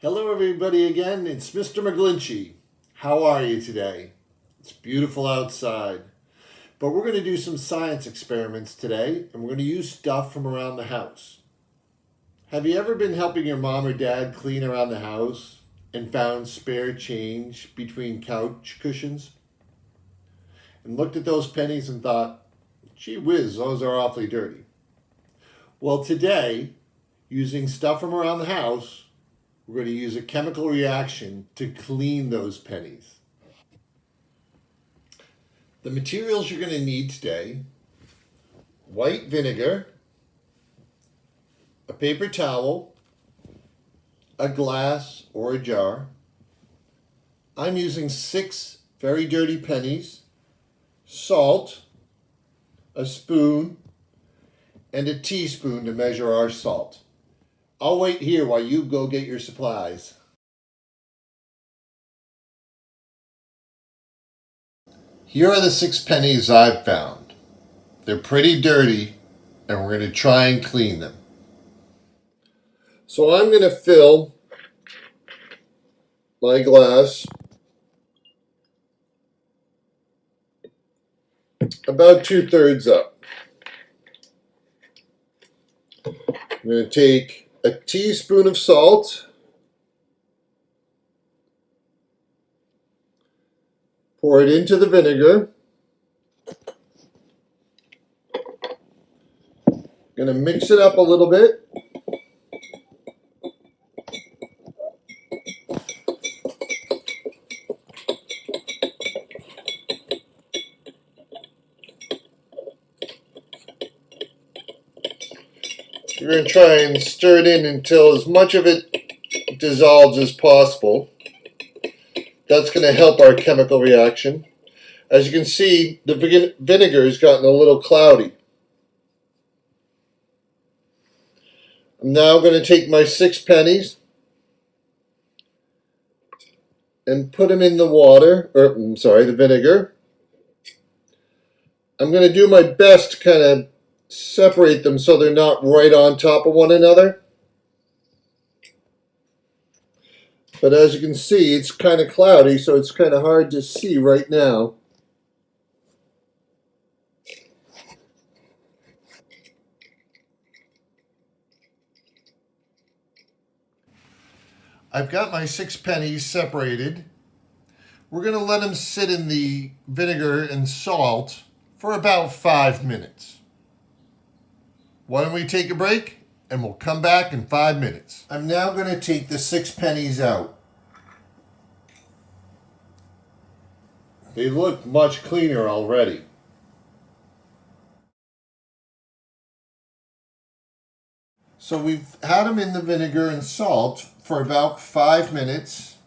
Hello everybody again, it's Mr. McGlinchey. How are you today? It's beautiful outside. But we're going to do some science experiments today, and we're going to use stuff from around the house. Have you ever been helping your mom or dad clean around the house and found spare change between couch cushions? And looked at those pennies and thought, gee whiz, those are awfully dirty. Well, today, using stuff from around the house, we're going to use a chemical reaction to clean those pennies. The materials you're going to need today: white vinegar, a paper towel, a glass or a jar. I'm using 6 very dirty pennies, salt, a spoon, and a teaspoon to measure our salt. I'll wait here while you go get your supplies. Here are the 6 pennies I've found. They're pretty dirty, and we're going to try and clean them. So I'm going to fill my glass about 2/3 up. I'm going to take a teaspoon of salt, pour it into the vinegar. Going to mix it up a little bit. We're going to try and stir it in until as much of it dissolves as possible. That's going to help our chemical reaction. As you can see, the vinegar has gotten a little cloudy. I'm now going to take my 6 pennies and put them in the the vinegar. I'm going to do my best to kind of separate them so they're not right on top of one another. But as you can see, it's kind of cloudy, so it's kind of hard to see right now. I've got my 6 pennies separated. We're going to let them sit in the vinegar and salt for about 5 minutes. Why don't we take a break and we'll come back in 5 minutes. I'm now going to take the 6 pennies out. They look much cleaner already. So we've had them in the vinegar and salt for about 5 minutes.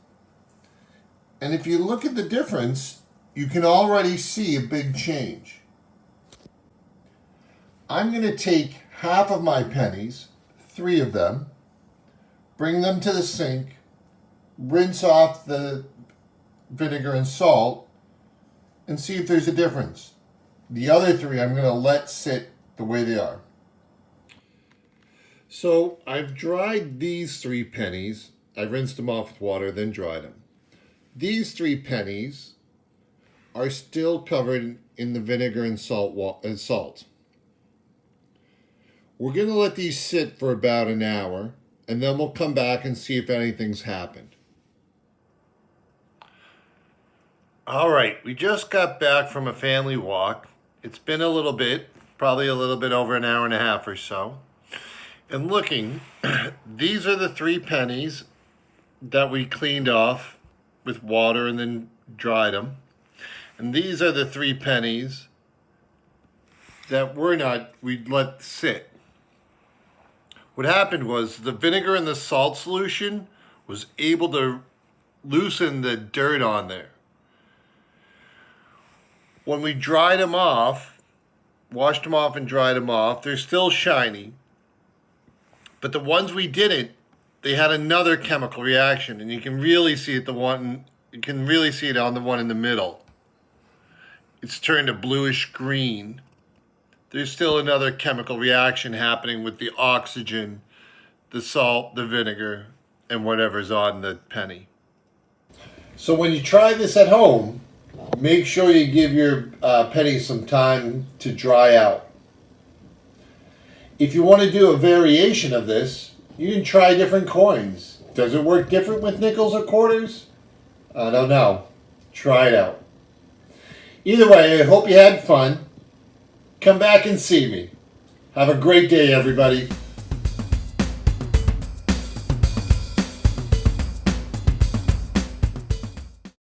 And if you look at the difference, you can already see a big change. I'm going to take half of my pennies, 3 of them, bring them to the sink, rinse off the vinegar and salt, and see if there's a difference. The other 3 I'm going to let sit the way they are. So I've dried these 3 pennies. I rinsed them off with water, then dried them. These 3 pennies are still covered in the vinegar and salt. We're going to let these sit for about an hour, and then we'll come back and see if anything's happened. All right, we just got back from a family walk. It's been a little bit, probably a little bit over an hour and a half or so. And looking, these are the 3 pennies that we cleaned off with water and then dried them. And these are the 3 pennies that we'd let sit. What happened was the vinegar and the salt solution was able to loosen the dirt on there. When we dried them off, washed them off and dried them off, they're still shiny. But the ones we didn't, they had another chemical reaction, and you can really see it on the one in the middle. It's turned a bluish green. There's still another chemical reaction happening with the oxygen, the salt, the vinegar, and whatever's on the penny. So when you try this at home, make sure you give your pennies some time to dry out. If you want to do a variation of this, you can try different coins. Does it work different with nickels or quarters? I don't know. Try it out. Either way, I hope you had fun. Come back and see me. Have a great day, everybody.